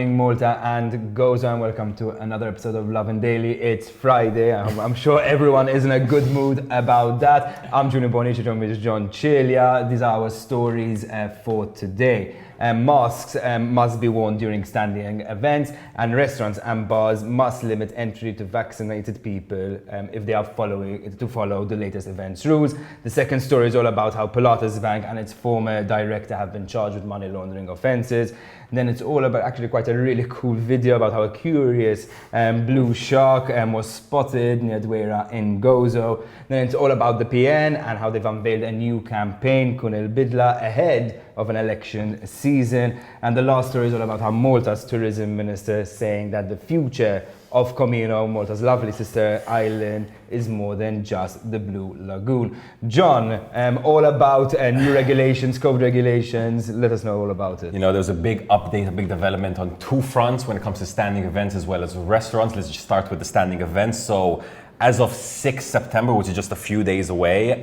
morning, Malta and Gozo, and welcome to another episode of Lovin Daily. It's Friday. I'm sure everyone is in a good mood about that. I'm Junior Bonici, joined with John Celia. These are our stories for today. Masks must be worn during standing events, and restaurants and bars must limit entry to vaccinated people if they are to follow the latest events rules. The second story is all about how PILATUS Bank and its former director have been charged with money laundering offences. Then it's all about actually quite a really cool video about how a curious blue shark was spotted near DWEJRA in Gozo. Then it's all about the PN and how they've unveiled a new campaign, IL-BIDLA, ahead of an election season. And the last story is all about how Malta's tourism minister is saying that the future of COMINO, Malta's lovely sister island, is more than just the Blue Lagoon. John, all about new regulations, COVID regulations. Let us know all about it. You know, there's a big update, a big development on two fronts when it comes to standing events as well as restaurants. Let's just start with the standing events. So as of 6 September, which is just a few days away,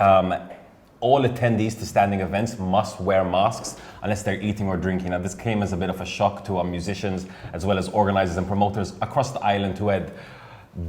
all attendees to standing events must wear masks unless they're eating or drinking. Now, this came as a bit of a shock to our musicians as well as organizers and promoters across the island who had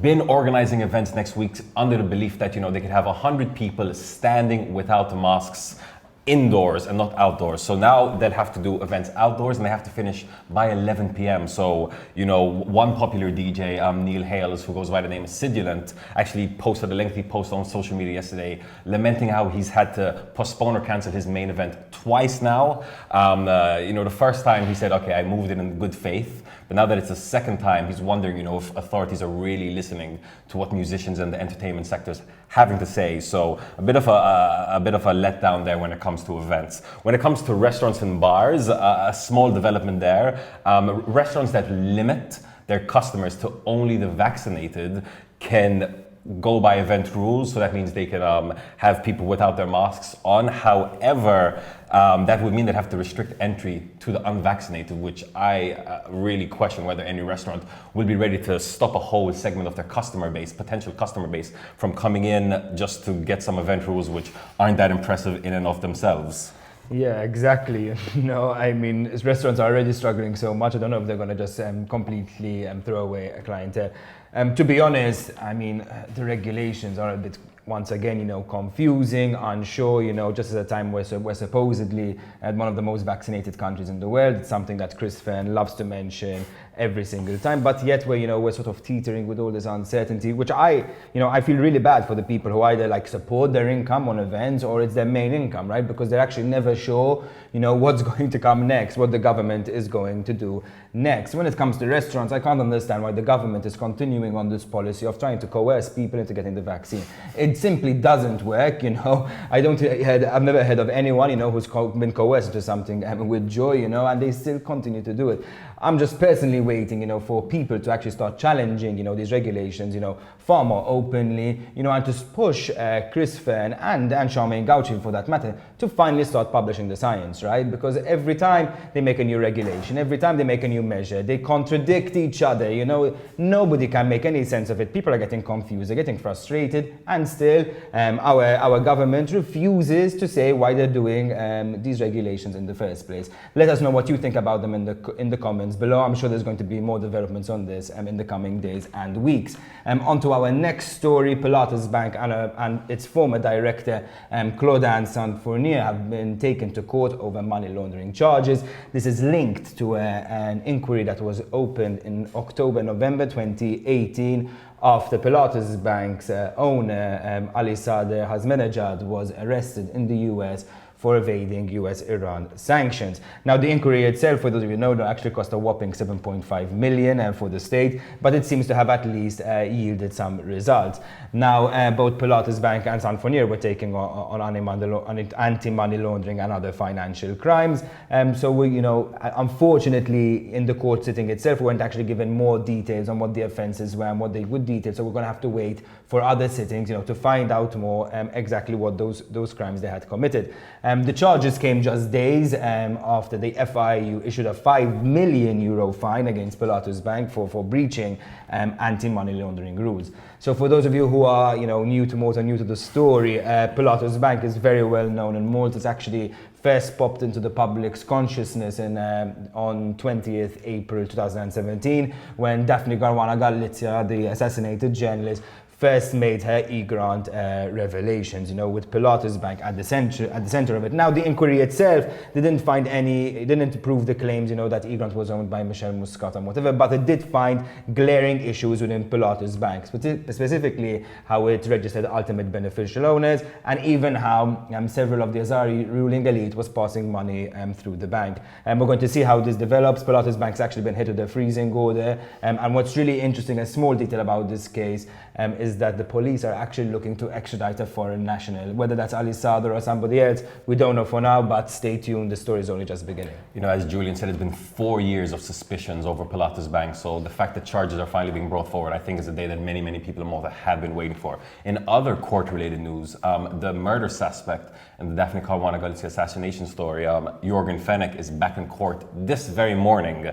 been organizing events next week under the belief that, you know, they could have 100 people standing without masks indoors and not outdoors. So now they'll have to do events outdoors and they have to finish by 11 p.m. So, you know, one popular DJ, Neil Hales, who goes by the name of Sidulant, actually posted a lengthy post on social media yesterday lamenting how he's had to postpone or cancel his main event twice now. You know, the first time he said, okay, I moved it in good faith. But now that it's the second time, he's wondering, you know, if authorities are really listening to what musicians and the entertainment sectors having to say. So a bit of a letdown there when it comes to events. When it comes to restaurants and bars, a small development there. Restaurants that limit their customers to only the vaccinated can go by event rules, so that means they can have people without their masks on. However, that would mean they'd have to restrict entry to the unvaccinated, which I really question whether any restaurant will be ready to stop a whole segment of their customer base, potential customer base, from coming in just to get some event rules which aren't that impressive in and of themselves. Yeah, exactly. You know, I mean, restaurants are already struggling so much. I don't know if they're going to just completely throw away a clientele. To be honest, I mean, the regulations are a bit, once again, you know, confusing, unsure, you know, just at a time where we're supposedly one of the most vaccinated countries in the world. It's something that Chris Fern loves to mention every single time, but yet we're sort of teetering with all this uncertainty, which I feel really bad for the people who either like support their income on events or it's their main income, right? Because they're actually never sure, you know, what's going to come next, what the government is going to do next. When it comes to restaurants, I can't understand why the government is continuing on this policy of trying to coerce people into getting the vaccine. It simply doesn't work, you know. I've never heard of anyone, you know, who's been coerced to something with joy, you know, and they still continue to do it. I'm just personally waiting, you know, for people to actually start challenging, you know, these regulations, you know, far more openly, you know, and to push Chris Fern and Charmaine Gauci, for that matter, to finally start publishing the science, right? Because every time they make a new regulation, every time they make a new measure, they contradict each other, you know. Nobody can make any sense of it. People are getting confused, they're getting frustrated, and still our government refuses to say why they're doing these regulations in the first place. Let us know what you think about them in the comments below. I'm sure there's going to be more developments on this in the coming days and weeks. On to our next story. PILATUS Bank and its former director, Claudine Saint-Fournier, have been taken to court over money laundering charges. This is linked to an inquiry that was opened in November 2018 after PILATUS Bank's owner, Ali Sadr Hazmenejad, was arrested in the US for evading US-Iran sanctions. Now, the inquiry itself, for those of you who know, actually cost a whopping 7.5 million for the state, but it seems to have at least yielded some results. Now, both PILATUS Bank and Saint-Fournier were taking on anti-money laundering and other financial crimes. So we, you know, unfortunately, in the court sitting itself, we weren't actually given more details on what the offences were and what they would detail. So we're going to have to wait for other sittings, you know, to find out more exactly what those crimes they had committed. The charges came just days after the FIU issued a €5 million fine against Pilatus Bank for breaching anti-money laundering rules. So for those of you who are new to Malta, new to the story, Pilatus Bank is very well known in Malta. It's actually first popped into the public's consciousness on 20th April 2017 when Daphne Caruana Galizia, the assassinated journalist, first made her e-grant revelations, with Pilatus Bank at the center of it. Now, the inquiry itself didn't prove the claims, that e-grant was owned by Michelle Muscat and whatever, but it did find glaring issues within Pilatus Bank, specifically how it registered ultimate beneficial owners, and even how several of the Azari ruling elite was passing money through the bank. And we're going to see how this develops. Pilatus Bank's actually been hit with a freezing order, and what's really interesting, a small detail about this case, is that the police are actually looking to extradite a foreign national. Whether that's Ali Sadr or somebody else, we don't know for now, but stay tuned, the story is only just beginning. As Julian said, it's been 4 years of suspicions over Pilatus Bank, so the fact that charges are finally being brought forward, I think is a day that many, many people in Malta have been waiting for. In other court-related news, the murder suspect in the Daphne Caruana Galizia assassination story, Jorgen Fenech, is back in court this very morning.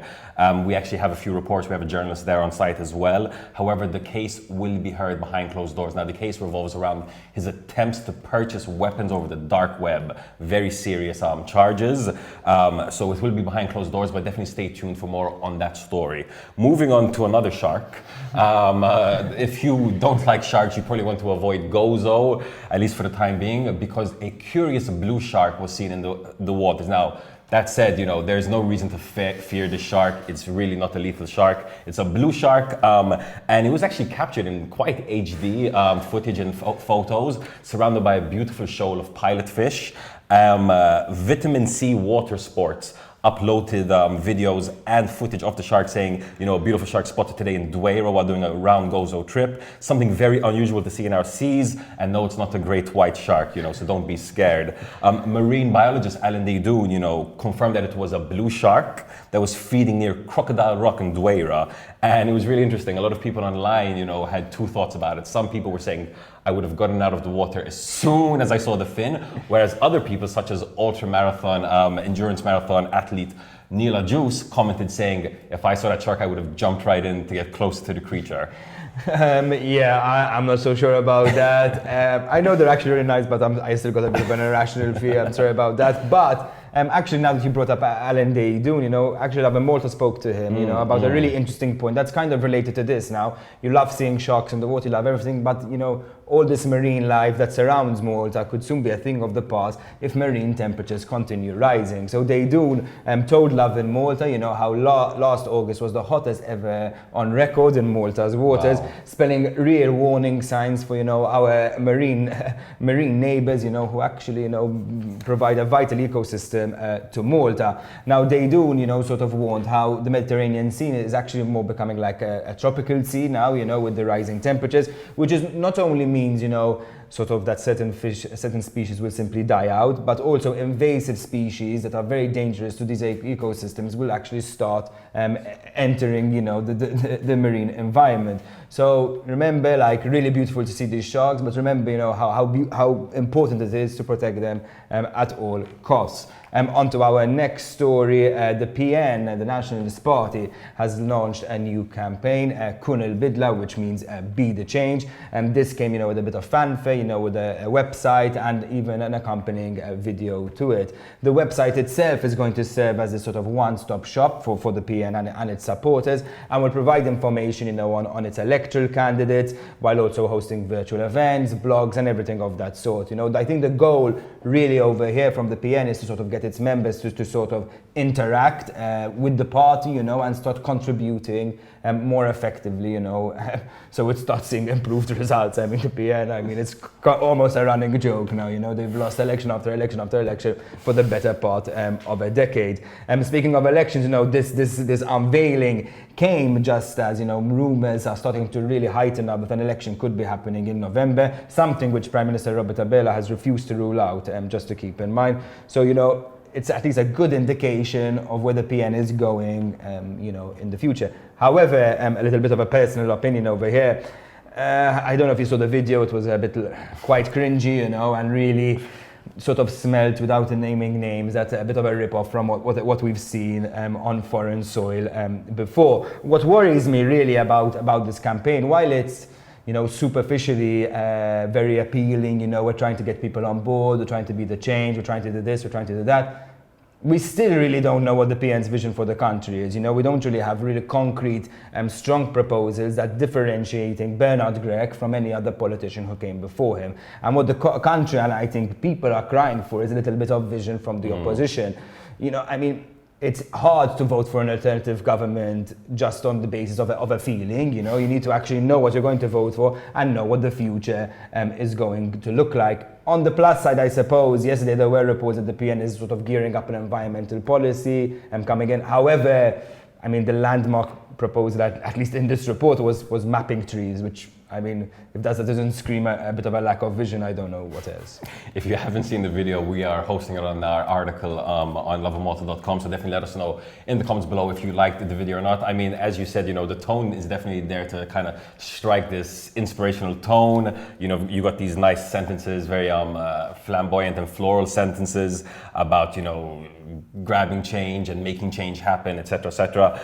We actually have a few reports, we have a journalist there on site as well. However, the case will be heard behind closed doors. Now, the case revolves around his attempts to purchase weapons over the dark web. Very serious charges. So it will be behind closed doors, but definitely stay tuned for more on that story. Moving on to another shark. If you don't like sharks, you probably want to avoid Gozo, at least for the time being, because a curious blue shark was seen in the waters. Now, that said, there's no reason to fear the shark. It's really not a lethal shark. It's a blue shark, and it was actually captured in quite HD footage and photos, surrounded by a beautiful shoal of pilot fish. Vitamin C Water Sports uploaded videos and footage of the shark saying, a beautiful shark spotted today in DWEJRA while doing a round Gozo trip. Something very unusual to see in our seas, and no, it's not a great white shark, so don't be scared. Marine biologist Alan Daydoun, confirmed that it was a blue shark that was feeding near Crocodile Rock in DWEJRA. And it was really interesting. A lot of people online, had two thoughts about it. Some people were saying, I would have gotten out of the water as soon as I saw the fin, whereas other people, such as ultramarathon, endurance marathon athlete Neela Juice, commented saying, if I saw that shark, I would have jumped right in to get closer to the creature. I'm not so sure about that. I know they're actually really nice, but I still got a bit of an irrational fear. I'm sorry about that. But actually, now that you brought up Alan Daydoun, actually Lovin Malta spoke to him, about a really interesting point that's kind of related to this. Now, you love seeing sharks in the water, you love everything, but all this marine life that surrounds Malta could soon be a thing of the past if marine temperatures continue rising. So Daydoun told Lovin Malta, how last August was the hottest ever on record in Malta's waters, wow, spelling real warning signs for our marine neighbours, who actually provide a vital ecosystem to Malta. Now Daydoun, sort of warned how the Mediterranean Sea is actually more becoming like a tropical sea now, with the rising temperatures, which is not only means, sort of that certain species will simply die out, but also invasive species that are very dangerous to these ecosystems will actually start entering, the marine environment. So remember, really beautiful to see these sharks, but remember, how important it is to protect them at all costs. On to our next story, the PN, the Nationalist Party, has launched a new campaign, IL-BIDLA, which means Be the Change. And this came, with a bit of fanfare, with a website and even an accompanying video to it. The website itself is going to serve as a sort of one-stop shop for the PN and its supporters, and will provide information, on its electoral candidates, while also hosting virtual events, blogs, and everything of that sort. I think the goal really over here from the PN is to sort of get its members to sort of interact with the party, and start contributing more effectively, so it starts seeing improved results. The PN, it's almost a running joke now, they've lost election after election after election for the better part of a decade. Speaking of elections, this unveiling came just as, rumors are starting to really heighten up that an election could be happening in November, something which Prime Minister Roberta Bella has refused to rule out, just to keep in mind. So, it's at least a good indication of where the PN is going, in the future. However, a little bit of a personal opinion over here. I don't know if you saw the video, it was a bit quite cringy, and really sort of smelt, without naming names, that's a bit of a rip-off from what we've seen on foreign soil before. What worries me really about this campaign, while it's superficially very appealing, we're trying to get people on board, we're trying to be the change, we're trying to do this, we're trying to do that, we still really don't know what the PN's vision for the country is. We don't really have really concrete strong proposals that differentiating Bernard Gregg from any other politician who came before him. And what the country, and I think people are crying for, is a little bit of vision from the opposition. It's hard to vote for an alternative government just on the basis of a feeling. You need to actually know what you're going to vote for and know what the future is going to look like. On the plus side, I suppose, yesterday there were reports that the PN is sort of gearing up an environmental policy and coming in. However, the landmark proposal, at least in this report, was mapping trees, which, if that doesn't scream a bit of a lack of vision, I don't know what else. If you haven't seen the video, we are hosting it on our article on lovinmalta.com, so definitely let us know in the comments below if you liked the video or not. As you said, the tone is definitely there to kind of strike this inspirational tone. You got these nice sentences, very flamboyant and floral sentences about, grabbing change and making change happen, etc., etc.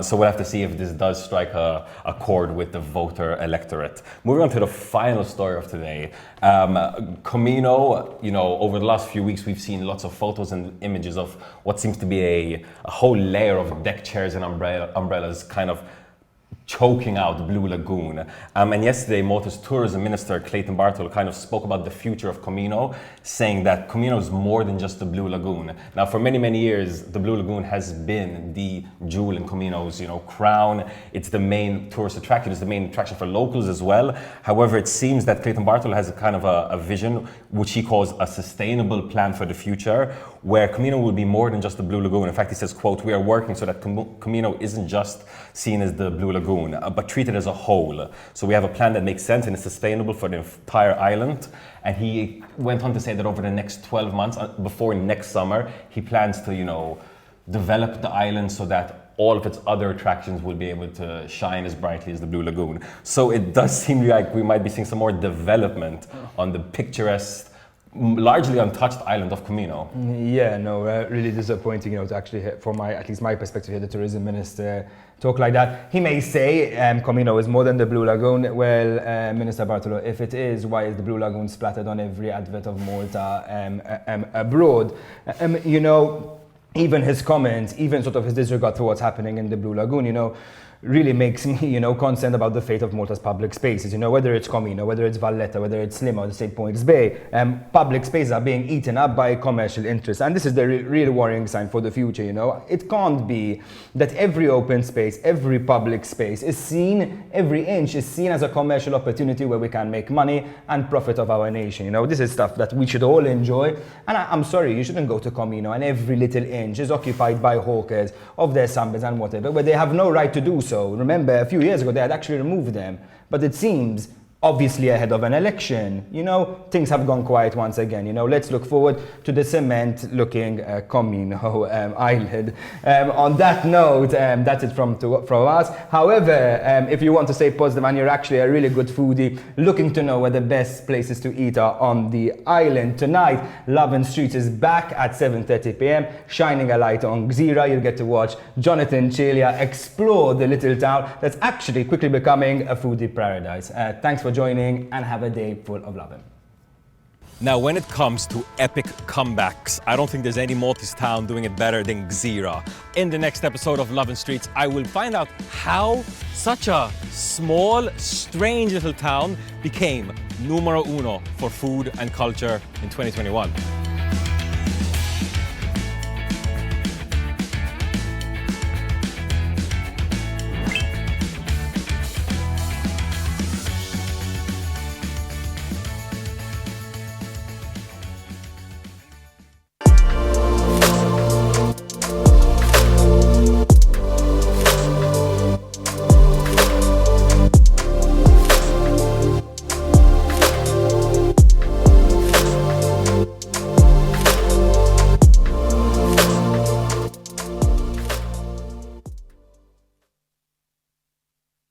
So we'll have to see if this does strike a chord with the voter electorate. Moving on to the final story of today. COMINO, over the last few weeks, we've seen lots of photos and images of what seems to be a whole layer of deck chairs and umbrellas kind of choking out the Blue Lagoon. And yesterday, Malta's Tourism Minister, Clayton Bartolo, kind of spoke about the future of COMINO, saying that COMINO is more than just the Blue Lagoon. Now, for many, many years, the Blue Lagoon has been the jewel in COMINO's, crown. It's the main tourist attraction. It's the main attraction for locals as well. However, it seems that Clayton Bartolo has a kind of a vision, which he calls a sustainable plan for the future, where COMINO will be more than just the Blue Lagoon. In fact, he says, quote, "We are working so that COMINO isn't just seen as the Blue Lagoon, but treated as a whole. So we have a plan that makes sense and is sustainable for the entire island." And he went on to say that over the next 12 months, before next summer, he plans to, develop the island so that all of its other attractions will be able to shine as brightly as the Blue Lagoon. So it does seem like we might be seeing some more development on the picturesque, largely untouched island of COMINO. Yeah, no, really disappointing, to actually, at least my perspective here, the tourism minister talk like that. He may say COMINO is more than the Blue Lagoon. Well, Minister Bartolo, if it is, why is the Blue Lagoon splattered on every advert of Malta abroad? Even his comments, even sort of his disregard for what's happening in the Blue Lagoon, really makes me, concerned about the fate of Malta's public spaces. Whether it's COMINO, whether it's Valletta, whether it's Sliema or the St. Points Bay, public spaces are being eaten up by commercial interests. And this is the real worrying sign for the future, It can't be that every open space, every public space is seen, every inch is seen as a commercial opportunity where we can make money and profit of our nation. This is stuff that we should all enjoy. And I'm sorry, you shouldn't go to COMINO and every little inch is occupied by hawkers of their sunbeds and whatever, where they have no right to do so. Remember, a few years ago, they had actually removed them. But it seems, obviously ahead of an election, things have gone quiet once again. Let's look forward to the cement-looking COMINO island. On that note, that's it from us. However, if you want to stay positive and you're actually a really good foodie looking to know where the best places to eat are on the island, tonight, Lovin Streets is back at 7:30 p.m, shining a light on DWEJRA. You'll get to watch Jonathan Celia explore the little town that's actually quickly becoming a foodie paradise. Thanks for joining and have a day full of lovin'. Now, when it comes to epic comebacks, I don't think there's any Maltese town doing it better than DWEJRA. In the next episode of Lovin Streets, I will find out how such a small, strange little town became numero uno for food and culture in 2021.